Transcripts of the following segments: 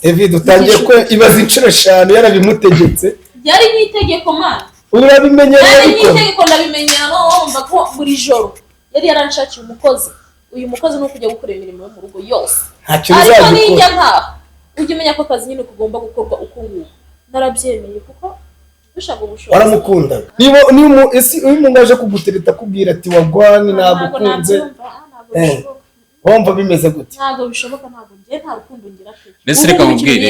David utangiye ko ibaza inshuro 5 yarabimutegetse yari n'itegeko mana urabimenyera ariko yari n'itegeko ndabimenyera no wumva ko buri joro yari yaranshakiye umukozi uyu mukozi no kujya gukora imirimo yo mu rugo yose ariko nijya nkaho ujye umenya ko akazi nyine kugomba gukorwa uko nguko narabyemeye kuko dushaka ubushobozi waramukunda niba umuntu aje kugutereta kubwira ati wagwani nagukunze wumva bimeze gute ntabwo bishoboka ntabwo ngiye nta rukundo ngira pe ndetse reka mubwire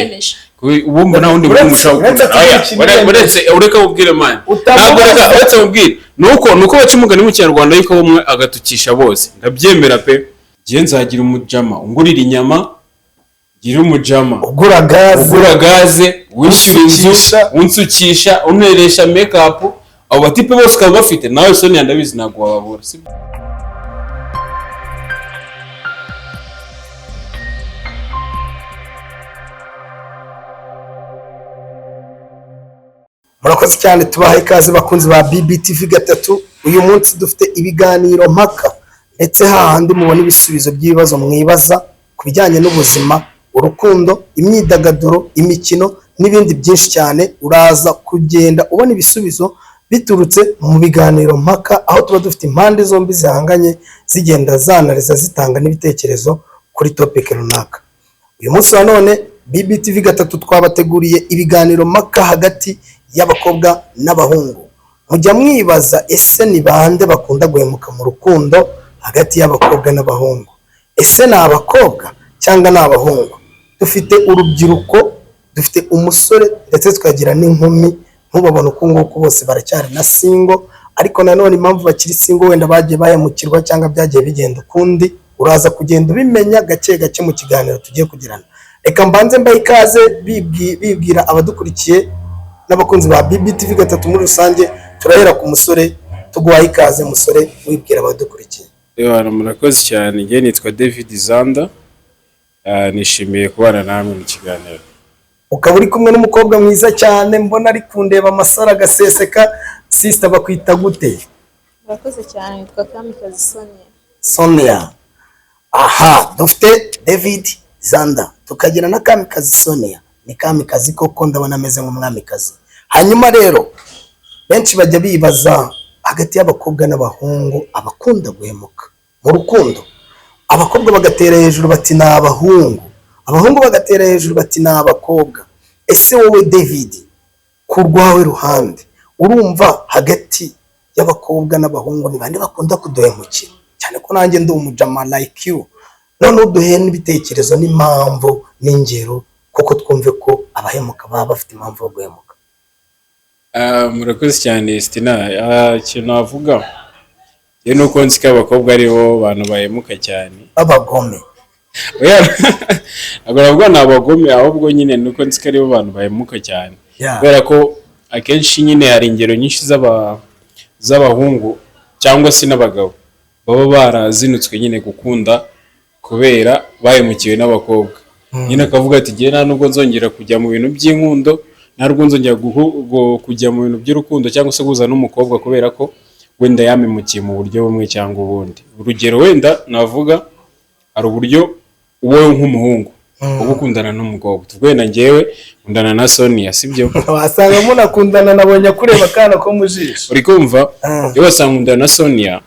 ubumva nta wundi muntu mushaka ureka mubwire man ntabwo reka mubwire nuko baca umugani mu Kinyarwanda yuko umwe agatukisha bose ndabyemera pe giye nzagira umujama ungurira inyama gira umujama ugura gaze wishyura unsukisha uneresha make up abo batipe bose kaba bafite nawe Sonia ndabizi ntabwo wababura sibyo. Murakoze cyane tubaha ikaze bakunzi ba BBTV gatatu. Uyu munsi dufite ibiganiro mpaka ndetse hahandi mubona ibisubizo by'ibibazo mwibaza ku bijyanye n'ubuzima, urukundo, imyidagaduro, imikino n'ibindi byinshi cyane. Uraza kugenda ubona ibisubizo biturutse mu biganiro mpaka aho tuba dufite impande zombi zihanganye zigenda zanariza zitanga n'ibitekerezo kuri topic runaka. Uyu munsi wa none BBTV gatatu twabateguriye ibiganiro mpaka hagati y'abakobwa n'abahungu. Mujya mwibaza ese ni bande bakunda guhemuka mu rukundo hagati y'abakobwa n'abahungu? Ese ni abakobwa cyangwa ni abahungu? Dufite urubyiruko, dufite umusore ndetse tukagira n'inkumi. Ntubabone uko nguko bose baracyari na single, ariko nanone impamvu bakiri single wenda bagiye bayamukirwa cyangwa byagiye bigenda ukundi. Uraza kugenda ubimenya gake gake mu kiganiro tugiye kugirana. Reka mbanze mbaye ikaze bibwira abadukurikiye n'abakunzi ba BBTV gatatu muri rusange. Turahera ku musore, tuguhaye ikaze musore, wibwira abadukurikiye. Murakoze cyane, ngiye nitwa David Zanda, nishimiye kubana namwe mu kiganiro. Ukaba uri kumwe n'umukobwa mwiza cyane mbona ari kundeba amasara gaseseka. Sister bakwita gute? murakoze cyane nitwa Kamikazi Sonia. Aha, dufite David Zanda tukagira na Kamikazi Sonia. Ni Kamikazi koko ndabona ameze nk'umwamikazi. Hanyuma rero benshi bajya bibaza hagati y'abakobwa n'abahungu abakunda guhemuka mu rukundo. Abakobwa bagatera hejuru bati ni abahungu, abahungu bagatera hejuru bati ni abakobwa. Ese wowe David ku rwawe ruhande urumva hagati y'abakobwa n'abahungu ni bande bakunda kuduhemukira? Cyane ko nanjye ndi umujama like you. None uduhe n'ibitekerezo n'impamvu n'ingero kuko twumve ko abahemuka baba bafite impamvu yo guhemuka. Murakoze cyane Stina. Ikintu navuga ye nuko nzi ko abakobwa aribo bantu bahemuka cyane, abagome. Ntabwo navuga ni abagome, ahubwo nyine nuko nzi ko aribo bantu bahemuka cyane kubera ko akenshi nyine hari ingero nyinshi z'abahungu cyangwa se n'abagabo baba barazinutswe nyine gukunda kubera bahemukiwe n'abakobwa. Nyine akavuga ati ngiye nta nubwo nzongera kujya mu bintu by'inkundo, nta nubwo nzongera kujya mu bintu by'urukundo cyangwa se guza n'umukobwa kubera ko wenda yamemukiye mu buryo bumwe cyangwa ubundi. Urugero wenda navuga hari uburyo wowe nk'umuhungu uba ukundana n'umukobwa. Wenda ngewe nkundana na Sonia, sibyo? Wasanga munakundana nabonye kureba kana ko mujisho. Uri kumva? Iyo wasanga nkundana na Sonia,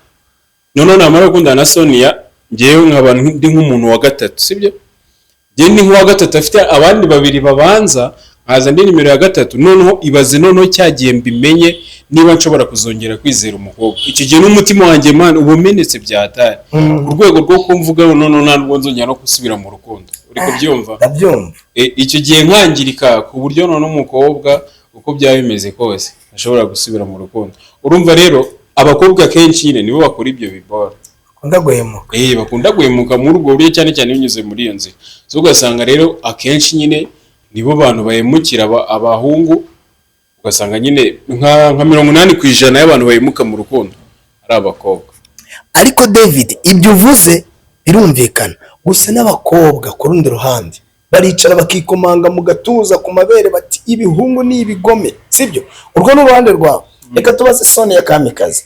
none namara gukundana na Sonia ngewe nkaba ndi nk'umuntu wa gatatu, sibyo? Ngewe ni nk'uwa gatatu afite abandi babiri babanza, nkaza ndi nimero ya gatatu. Noneho ibaze noneho cyagiye mbimenye niba nshobora kuzongera kwizera umukobwa. Icyo gihe n'umutima wanjye man ubumenetse byatari urwego rwo kumvuga noneho ntabwo nzongera no gusubira mu rukundo. Uri kubyumva? Ndabyumva. Icyo gihe nkangirika ku buryo noneho umukobwa uko byaba bimeze kose ashobora gusubira mu rukundo. Urumva rero abakobwa kenshi nyine nibo bakora ibyo bibora. Bakunda guhemuka. Bakunda guhemuka muri ubwo buryo cyane cyane binyuze muri iyo nzira. So ugasanga rero akenshi nyine nibo bantu bahemukira abahungu. Ugasanga nyine nka 80% y'abantu bahemuka mu rukundo ari abakobwa. Ariko David ibyo uvuze birumvikana, gusa n'abakobwa ku rundi ruhande baricara bakikomanga mu gatuza ku mabere bati ibihungu ni ibigome, sibyo? Urwo n'uruhande rwawe. Reka tubaze Sonia Kamikazi,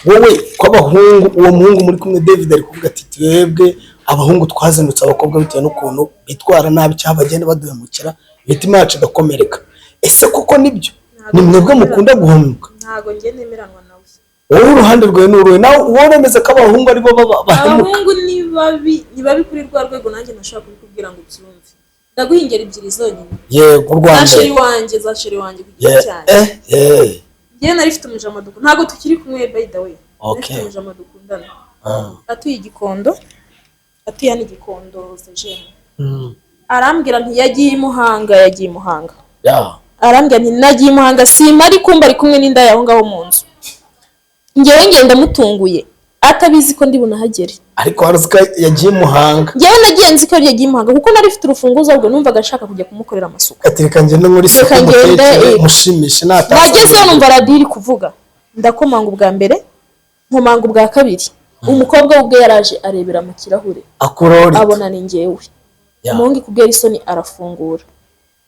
wowe kw'abahungu uwo muhungu muri kumwe David ari kuvuga ati twebwe abahungu twazindutse abakobwa bitewe n'ukuntu bitwara nabi cyangwa bagenda baduhemukira imitima yacu igakomereka. Ese kuko nibyo ni mwebwe mukunda guhumuka? Ntago njye nemeranwa nawe. Wowe uruhande rwawe n'uruwe nawe uremeze ko abahungu aribo bahemuka? Abahungu ni babi kuri rwa rwego nanjye nashaka kubikubwira ngo byumve. Ndaguha ingero ebyiri zonyine. Yego Rwanda. za sheri wanjye kugira cyane. Njye nari mfite umujama dukunda. Ntago tukiri kumwe by the way. Okay. Mfite umujama dukundana. Atuye Igikondo. Atuye ni Igikondo Sejene. Arambwira nti yagiye i Muhanga. Yeah. Arambwira nti nagiye i Muhanga simari kumba ari kumwe n'inda yaho ngaho mu nzu. Ngewe ngenda mutunguye atabizi ko ndi bunahagere. Ariko harazika yagiye Muhanga. Ngewe nagiye nzi ko yagiye Muhanga kuko nari mfite urufunguzo ahubwo numvaga ashaka kujya kumukorera amasuku. Atereka ngende muri soko mushimishe nataza. Nagezeyo numva radio iri kuvuga. Ndakomanga ubwa mbere, nkomanga ubwa kabiri. Umukobwa ubwe yaraje arebera mu kirahure. Akurori. Abona ni ngewe. Umuhungu kubwira isoni arafungura.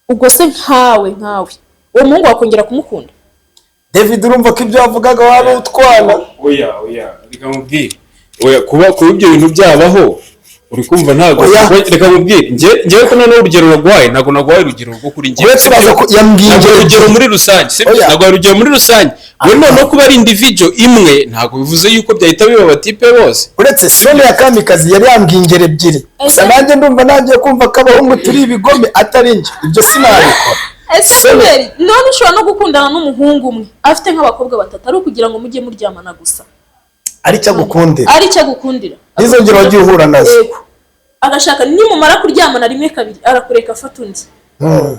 Ubwo se nkawe. Uwo muhungu wakongera kumukunda? David urumva ko ibyo wavugaga waba utwana. Oya reka mubwire. Oya kuba ibyo bintu byabaho uri kumva ntago reka mubwire ngewe ko none urugero rwagwaye ntago nagwaye urugero rwo kuri ngewe. Uretse ko yambwiye urugero muri rusange ntago urugero muri rusange. We none kuba ari individual imwe ntago bivuze yuko byahita biba abatipe bose. Uretse Sonia ya Kamikazi yari yambwiye ingero ebyiri. Gusa nanjye ndumva nagiye kumva ko abahungu turi ibigome atari nje. Ibyo sinabikora. Eseberi none ushobora no gukundana n'umuhungu umwe afite nk'abakobwa batatu ari kugira ngo mujye muryamana gusa. Ari cyo gukundira. Nizo ngero wagiye uhura nazo. Yego. Agashaka nimumara kuryamana rimwe kabiri arakureka afata undi.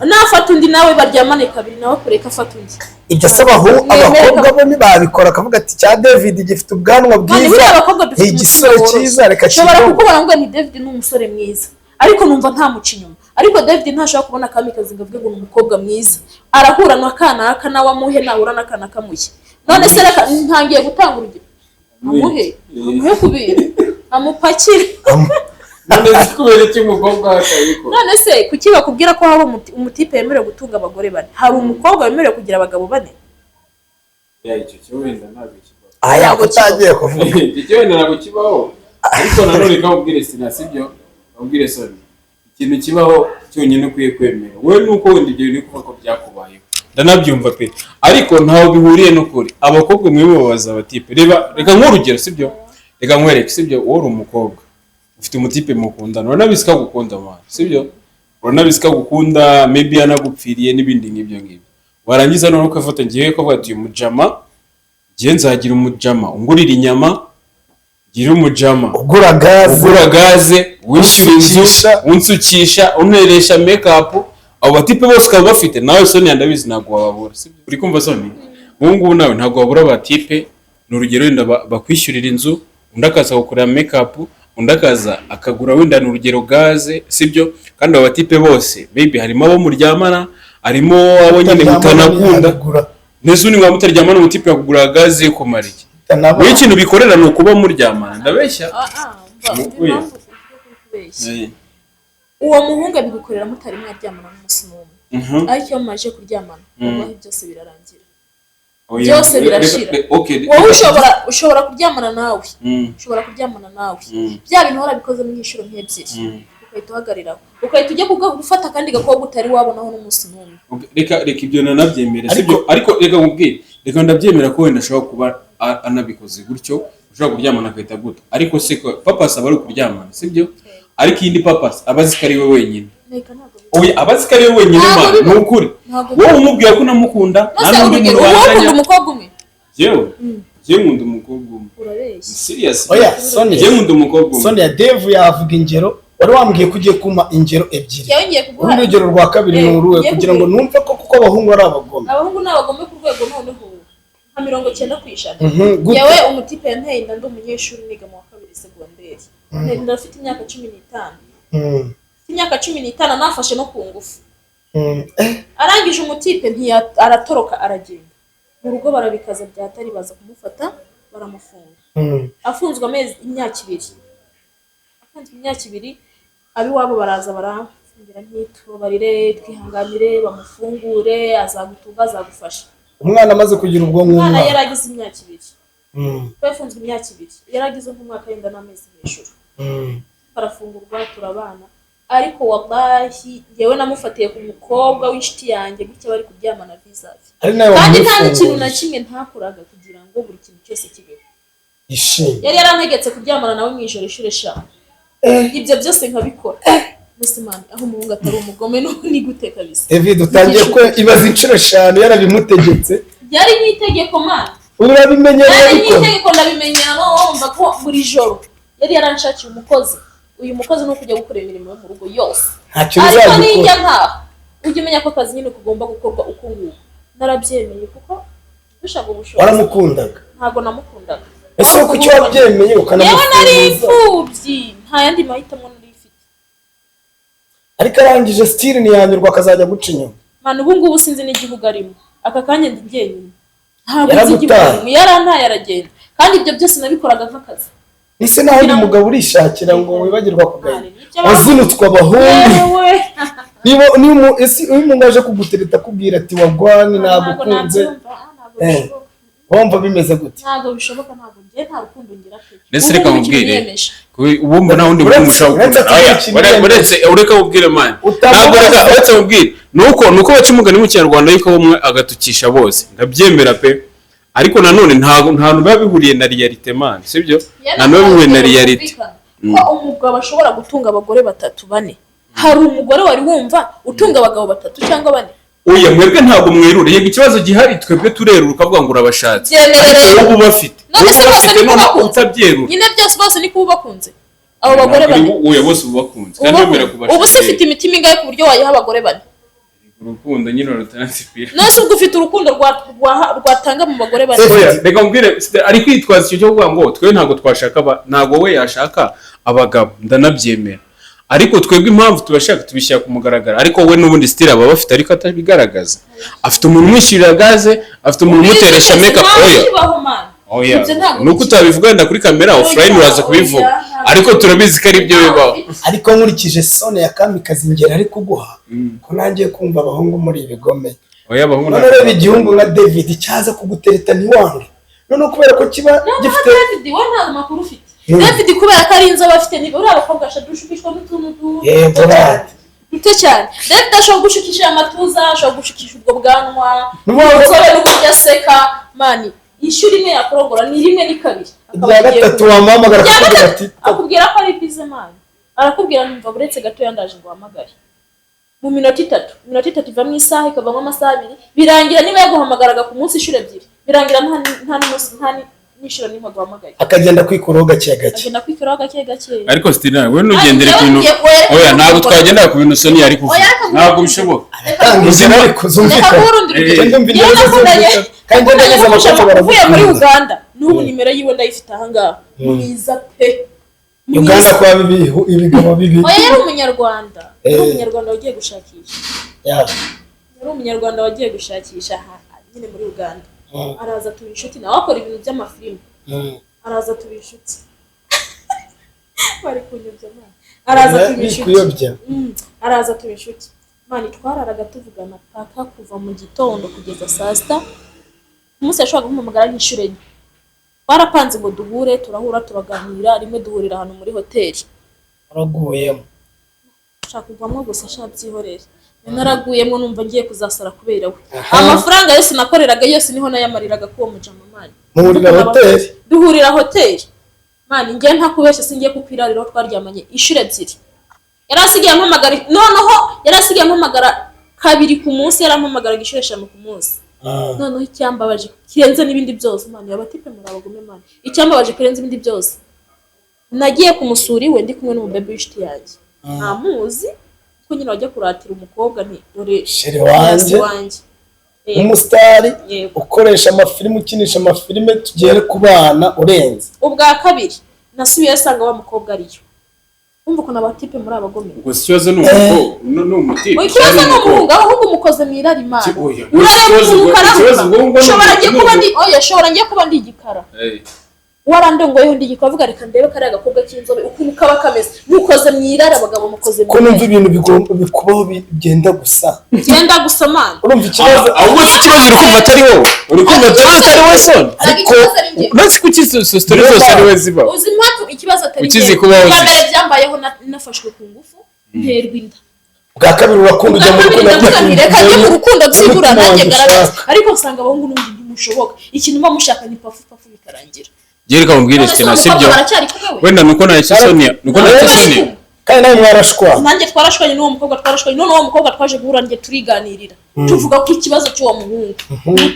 Nafata undi nawe baryamane kabiri nawe kureka afata undi. Ibyo abakobwa bo nibabikora akavuga ati cya David gifite ubwanwa bwiza. Ni igisore cyiza reka kigo. Shobora kukubona ngo ni David ni umusore mwiza. Ariko numva nta muci inyuma. Ariko David ntashaka kubona Kamikazi ngo avuge ngo ni umukobwa mwiza. Arahura n'akana nawe amuhe nahura n'akana kamuye. None se reka ntangiye gutanga urugero. Amuhe kubira. Amupakire. None kubera iki umukobwa akabiko? None se kuki bakubwira ko haba umutipe yemerewe gutunga abagore bane? Hari umukobwa wemerewe kugira abagabo bane? Icyo cyo wenda ntabwo kibaho. Aya utagiye kuvuga. Icyo wenda ntabwo kibaho. Ariko nanone kamubwire sinasibyo. Kamubwire sorry. Ikintu kibaho cyonyine ukwiye kwemera. Wowe nuko wenda ibyo ni kuvuga ko byakubayeho. Ndanabyumva pe. Ariko ntaho bihuriye n'ukuri. Abakobwa mwe babaza abatipe. Reka nk'urugero sibyo? Reka nkwereke sibyo wowe umukobwa. Ufite umutipe mukundana. Uranabisika gukunda mwana sibyo? Uranabisika gukunda maybe yanagupfiriye n'ibindi nk'ibyo ngibyo. Warangiza none ukafata ngiye ko bati umujama. Ngiye nzagira umujama ungurira inyama. Gira umujama ugura gaze wishyura unsukisha unteresha makeup. Abo batipe bose ukaba bafite nawe Sonia ndabizi ntago wababura sibyo? Uri kumva Sonia? Ngubu nawe ntago wabura abatipe. N'urugero wenda bakwishyurira inzu undi akaza gukorera makeup undi akaza akagura wenda n'urugero gaze sibyo? Kandi abo batipe bose baby harimo abo muryamana harimo abo nyine mutanakunda. Nese uni mutaryamana umutipe yakugura gaze ko mariki. We ikintu bikorera no kuba muryamana ndabeshya. Uwo muhungu abigukorera mutari mwaryamana n'umunsi n'umwe. Ariko maje kuryamana wabaho byose birarangira. Byose birashira. Wowe ushobora kuryamana nawe. Ushobora kuryamana nawe. Bya bintu warabikoze mu ishuro nk'ebyiri. Ukahita uhagariraho. Ukahita ujya gufata kandi gakobwa utari wabonaho n'umunsi n'umwe. Reka ibyo nanabyemera sibyo? Ariko reka nkubwire. Reka ndabyemera ko wenda ashobora kuba anabikoze gutyo. Ushobora kuryamana akahita guta. Ariko se ko papa aba ari kuryamana sibyo? Ariko indi papa abazi ko ari we wenyine. Oya abazi ko ari we wenyine mwana n'ukuri. Wowe umubwira ko unamukunda n'undi murwanya umukobwa umwe. Jewe nkunda umukobwa umwe. Urabeshya. Serious. Oya Sonia. Jewe nkunda umukobwa umwe. Sonia Dave yavuga ingero. Wari wambwiye ko ugiye kuma ingero ebyiri. Yongeye kuguha. Urugero rwa kabiri n'uruwe kugira ngo numve ko kuko abahungu ari abagome. Abahungu n'abagome ku rwego noneho nka 90%. Yewe umutipe yanteye inda ndi umunyeshuri niga mu wa kabiri segonderi. Ndafite imyaka 15. Imyaka 15 nafashe no ku ngufu. Arangije umutipe aratoroka aragenda. Mu rugo barabikaza byatari baza kumufata baramufunga. Afunzwe imyaka 2. Afunzwe imyaka 2 abi wabo baraza baramfungira ntitubarire twihanganire bamufungure azagutuga azagufasha. Umwana amaze kugira ubwo nk'umwana. Umwana yaragize imyaka 2. Bafunzwe imyaka 2. Yaragize nk'umwaka yenda n'amezi hejuru. arafungurwa turabana, ariko wallahi yewe namufatiye ku mukobwa w'inshuti yanjye gutya bari kuryamana vizavi, kandi nta n'ikintu na kimwe ntakoraga kugira ngo buri kintu cyose kibeho. Yari yarantegetse kuryamana nawe mu ijoro inshuro 5, ibyo byose nkabikora. Musimani aho umuhungu atari umugome ni gute kabisa. David utangiye ko ibaza inshuro 5 yarabimutegetse. Yari n'itegeko man. Urabimenyera ariko. Yari n'itegeko ndabimenyera no wumva ko buri joro yari yaranshakiye umukozi. Uyu mukozi no kujya gukora imirimo yo mu rugo yose. Ariko nijya nkaho ujye umenya ko akazi nyine kugomba gukorwa uko nguko. Narabyemeye kuko dushaka ubushobozi. Waramukundaga? Ntago namukundaga. Ese uko cyo wabyemeye ukanamukundaga? Yewe nari imfubyi, nta yandi mahitamo nari ifite. Ariko arangije style ntiyanyurwa akazajya guca inyuma. Manu ubu ngubu sinzi n'igihugu arimo. Aka kanya ndi njyenyine. Ntabwo nzi igihugu yarantaye aragenda. Kandi ibyo byose nabikoraga nk'akazi. Ese naho uyu mugabo urishakira ngo wibagirwa kugaya. Wazinutswa abahungu. Niba umuntu aje kugutereta kubwira ati wagwani nagukunze. Wumva bimeze gute? Ntabwo bishoboka, ntabwo ngiye nta rukundo ngira pe. Nese reka mubwire. Ubumva naho ndi mushaka gukora. Ureka ubwire man. Ntabwo reka mubwire. Nuko bacimugana mu Kinyarwanda yuko bamwe agatukisha bose. Ndabyemera pe. Ariko nanone nta biba bihuriye na realite man, sibyo? Nanone bihuriye na realite. Ko umugabo ashobora gutunga abagore 3 4. Hari umugore wari wumva utunga abagabo 3 cyangwa 4. Oya mwebwe ntabwo mwerure, yego ikibazo gihari twebwe turerura ukavuga ngo urabashatse. Ariko ubu bafite. None se bose ni utabyerura. Nyine byose bose ni kubakunze. Abo bagore 4. Oya bose ubakunze. Kandi bemera kubashaka. Ubu se ufite imitima ingahe ku buryo wayiha abagore 4? Urukundo nyine rutanansipira. Nose ubwo ufite urukundo rwatanga mu bagore 4. Oya reka mbwire ari kwitwaza icyo cyo kuvuga ngo twe ntabwo twashaka ntabwo we yashaka abagabo, ndanabyemera. Ariko twebwe impamvu tubashaka tubishyira ku mugaragara, ariko we n'ubundi style aba bafite ariko atabigaragaza. Afite umuntu umwishyirira gaze, afite umuntu umuteresha makeup. Oya nuko utabivuga wenda kuri kamera offline uraza kubivuga, ariko turabizi ko ari byo bibaho. Ariko nkurikije sone ya Kamikazi ngera ari kuguha ko nangiye kumva abahungu muri ibigome. Oya abahungu none igihungu nka David cyaza kugutereta ntiwange, none kubera ko kiba gifite David we nta makuru ufite. David kubera ko ari inzo bafite ni uri abakobwa shadushukishwa n'utuntu dute cyane. David ashobora gushukisha amatuza, ashobora gushukisha ubwo bwanwa, umusore n'uburyo aseka mani. Ishuri imwe yakorogora ni rimwe ni kabiri. Ya gatatu wamamagara kugira ati akubwira ko ari bize mani. Arakubwira numva buretse gato yandaje ngo wamagare. Mu minota 3 iva mu isaha ikavamo amasaha 2 birangira niba yaguhamagaraga ku munsi ishuri 2 birangira nta n'umunsi nta n'ishuri nimwe guhamagaye akagenda kwikuraho gake gake ariko Stina we nugendere ku bintu oya ntabwo twagenda ku bintu Sonia ari kuvuga ntabwo bishoboka muzima ariko zumvika kandi ndageza amakosa baravuye muri Uganda n'ubu nimero yiwe ndayifite aha ngaha mwiza pe Uganda kwa ibigabo bibi oya yari umunyarwanda wagiye gushakisha yari umunyarwanda wagiye gushakisha nyine muri Uganda araza tuba inshuti nawe akora ibintu by'amafilime araza tuba inshuti bari kunyobya araza tuba inshuti mani twararaga tuvugana paka kuva mu gitondo kugeza saa sita umunsi yashobora guhamagara nk'inshuro enye twarapanze ngo duhure turahura turaganira rimwe duhurira ahantu muri hoteli araguyemo shaka kuvamo gusa shabyihorere naraguyemo numva ngiye kuzasara kubera we amafaranga yose nakoreraga yose niho nayamariraga kuwo mujama mani duhurira hoteli mani ngiye ntakubesha singiye kukwirariro twaryamanye inshuro 2 yarasigiye ampamagara noneho yarasigiye ampamagara 2 ku munsi yarampamagara inshuro 5 ku munsi noneho icyambabaje kirenze n'ibindi byose mani abatipe muri abagome mani icyambabaje kirenze ibindi byose nagiye kumusuri we ndi kumwe n'umubebe w'ishiti yanjye ntamuzi ko nyine wajya kuratira umukobwa nti dore sheri wanje umusitari ukoresha amafilime ukinisha amafilime tugere kubana urenze ubwa kabiri nasubiye asanga wa mukobwa ariyo umva ko nabatipe muri abagome ubwo ikibazo n'umutipe ikibazo n'umuhungu ahubwo umukoze mwirari mani shobora ngiye kuba ndi igikara warandongoyeho ndi gikavuga reka ndebe kare agakobwa cy'inzobe ukuntu kaba kameze mukoze mwirara abagabo mukoze ko numva ibintu bikubaho bigenda gusa man urumva ikibazo ahubwo ikibazo uri kumva atari wowe uri kumva atari wowe son ariko nasi kuki story zose ari we ziba uzi impamvu ikibazo atari ukizi kubaho bwa mbere byambayeho nafashwe ku ngufu nterwa inda bwa kabiri urakunda ujya mu rukundo reka njye mu rukundo byibura nanjye garagaza ariko usanga abahungu n'undi ntimushoboka ikintu muba mushaka ni pafu bikarangira Jereka mubwire cyane sibyo wenda nuko na Sonia kandi nawe mwarashwa nanjye twarashwanye n'uwo mukobwa twarashwanye none uwo mukobwa twaje guhura njye turiganirira tuvuga ko ikibazo cy'uwo muhungu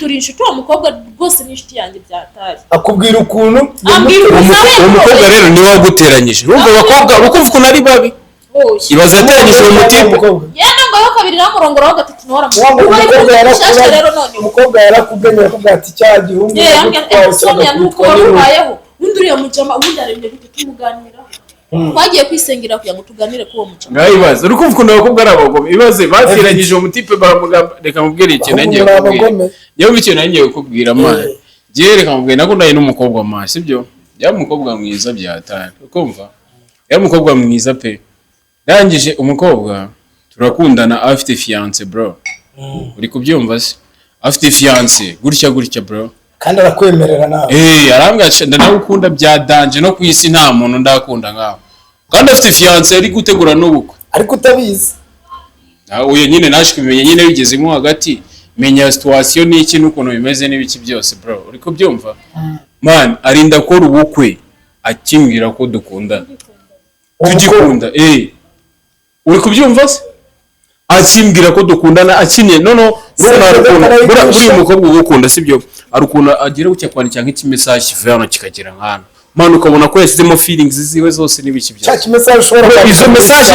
turi inshuti uwo mukobwa rwose ni inshuti yanjye byatari akubwira ukuntu uwo mukobwa rero niwe waguteranyije urumva abakobwa ukumva ukuntu ari babi ibaze yateranyije uwo mutipe yewe ngo kabiri namurongora wa gatatu nora umukobwa yarakubwenye akubwira ati cya gihungu Sonia nuko warubayeho undi uriya mujama ubundi aremye gute tumuganiraho twagiye kwisengera kugira ngo tuganire ko uwo mujama ngaho ibaze uri kumva ukuntu abakobwa ari abagome ibaze bateranyije uwo mutipe baramugamba reka mubwire ikintu nanjye kukubwira yewe ikintu nanjye kukubwira man giye reka mubwire nakundanye n'umukobwa man sibyo yaba umukobwa mwiza byatari ukumva yaba umukobwa mwiza pe rangije umukobwa turakundana afite fiance bro uri kubyumva se afite fiance gutya bro kandi arakwemerera nawe arambwira nawe ukunda bya danje no kwisi nta muntu ndakunda ngaho kandi afite fiance ari gutegura n'ubukwe ariko utabizi uyo nyine naje kumenya nyine bigeze nko hagati menya situation n'iki n'ukuntu bimeze n'ibiki byose bro uri kubyumva man arinda ko ubukwe akimbwira ko dukundana tugikunda uri kubyumva se akimbwira ko dukundana akinye buri umukobwa ugukunda sibyo ari ukuntu agira gucya kwandikira nk'ikimessage kivana kikagira nkana man ukabona ko yasizemo feelings ziwe zose n'ibiki byose cya kimessage ushobora izo message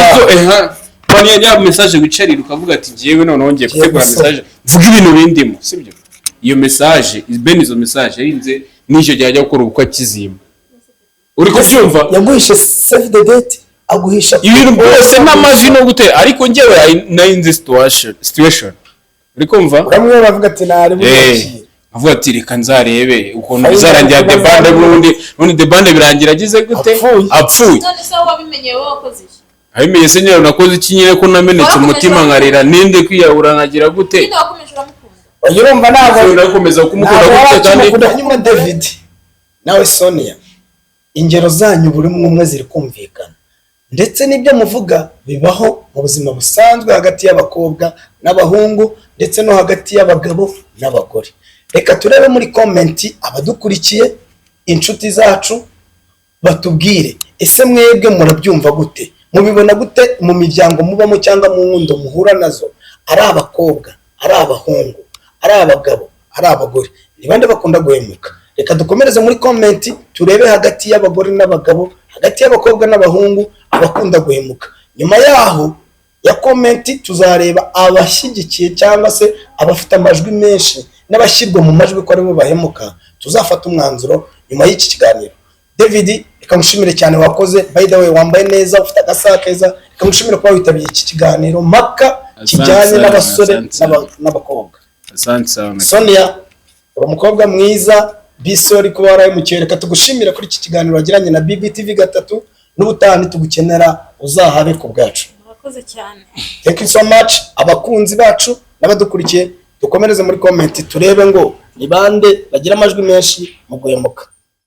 bani ya message wicarira ukavuga ati ngiyewe none wongeye gutegura message vuga ibintu bindimo sibyo iyo message izo message yarinze n'icyo gihe ajya gukora ubukwe akizima uri kubyumva yaguhishe save the date aguhisha ibintu byose n'amazi no gutera ariko ngewe nainze situation uri kumva uramwe bavuga ati nari buki avuga ati reka nzarebe ukuntu bizarangira the band n'undi the band birangira agize gute apfuye none se wabimenye wowe wakoze iki abimenye se nyine nakoze iki nyine ko namenetse umutima nkarira ninde kwiyahura nkagira gute ninde wakomeje uramukunda urumva ntabwo urakomeza kumukunda gute kandi nyuma David nawe Sonia ingero zanyu buri umwe ziri kumvikana ndetse n'ibyo muvuga bibaho mu buzima busanzwe hagati y'abakobwa n'abahungu ndetse no hagati y'abagabo n'abagore reka turebe muri comment abadukurikiye inshuti zacu batubwire ese mwebwe murabyumva gute mubibona gute mu miryango mubamo cyangwa mu wundo muhura nazo ari abakobwa ari abahungu ari abagabo ari abagore ni bande bakunda guhemuka reka dukomereze muri comment turebe hagati y'abagore n'abagabo hagati y'abakobwa n'abahungu abakunda guhemuka nyuma yaho ya comment tuzareba abashyigikiye cyangwa se abafite amajwi menshi n'abashyirwa mu majwi ko aribo bahemuka tuzafata umwanzuro nyuma y'iki kiganiro David reka mushimire cyane wakoze by the way wambaye neza ufite agasa keza reka mushimire kuba witabiye iki kiganiro mpaka kijyanye n'abasore n'abakobwa Sonia umukobwa mwiza bisori kuba warahemukiye reka tugushimire kuri iki kiganiro wagiranye na BBTV 3 n'ubutani tugukenera uzahabe ku bwacu murakoze cyane thank you so much abakunzi bacu n'abadukurikiye dukomereze muri comment turebe ngo ni bande bagira amajwi menshi mu guhemuka